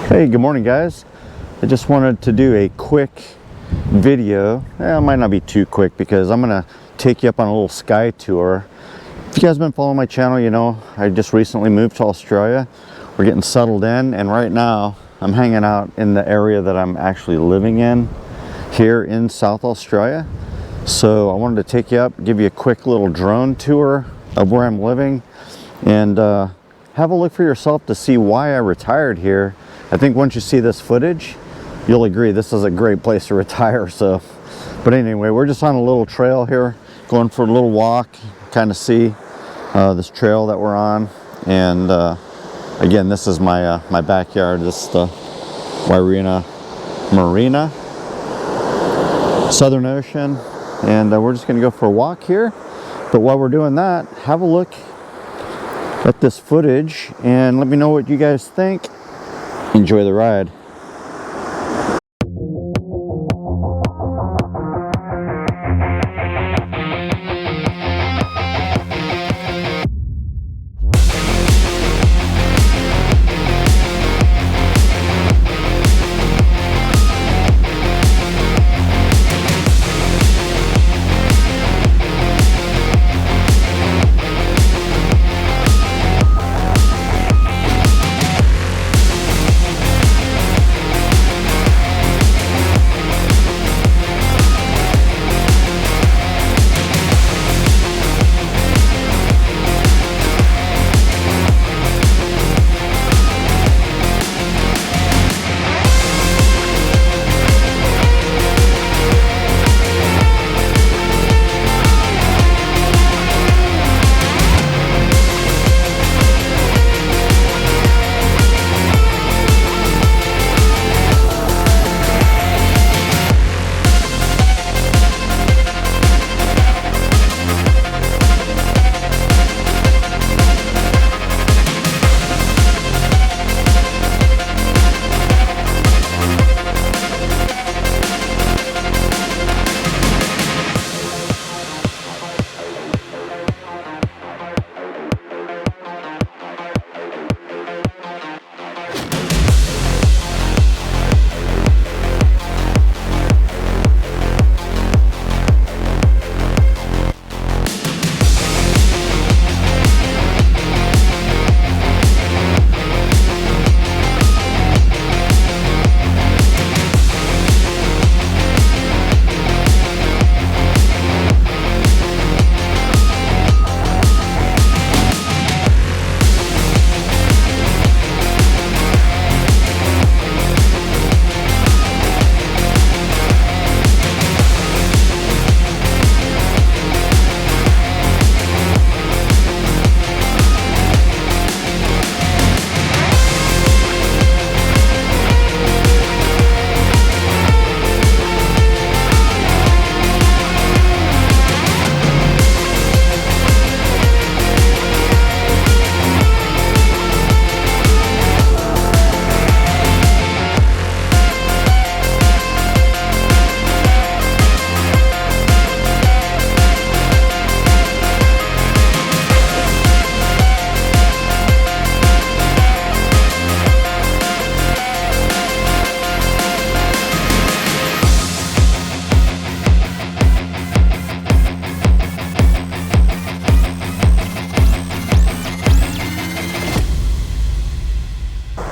Hey, good morning guys. I just wanted to do a quick video. It might not be too quick because I'm gonna take you up on a little sky tour. If you guys have been following my channel, you know I just recently moved to Australia. We're getting settled in, and right now I'm hanging out in the area that I'm actually living in here in South Australia. So I wanted to take you up, give you a quick little drone tour of where I'm living, and have a look for yourself to see why I retired here. I think once you see this footage, you'll agree this is a great place to retire. So, but anyway, we're just on a little trail here, going for a little walk, kind of see this trail that we're on. And again, this is my my backyard. This is the Fleurieu Marina, Southern Ocean, and we're just going to go for a walk here. But while we're doing that, have a look at this footage and let me know what you guys think. Enjoy the ride.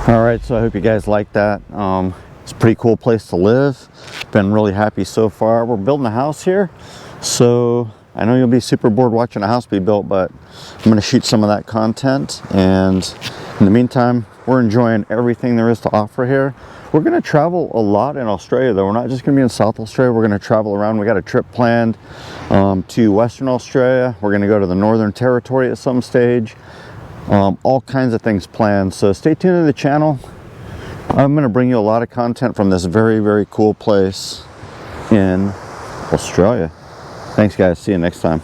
All right, so I hope you guys like that. It's a pretty cool place to live. Been really happy so far. We're building a house here, so I know you'll be super bored watching a house be built, but I'm gonna shoot some of that content. And in the meantime, we're enjoying everything there is to offer here. We're gonna travel a lot in Australia though. We're not just gonna be in South Australia, we're gonna travel around. We got a trip planned to Western Australia. We're gonna go to the Northern Territory at some stage. All kinds of things planned, so stay tuned to the channel. I'm going to bring you a lot of content from this very, very cool place in Australia. Thanks guys, see you next time.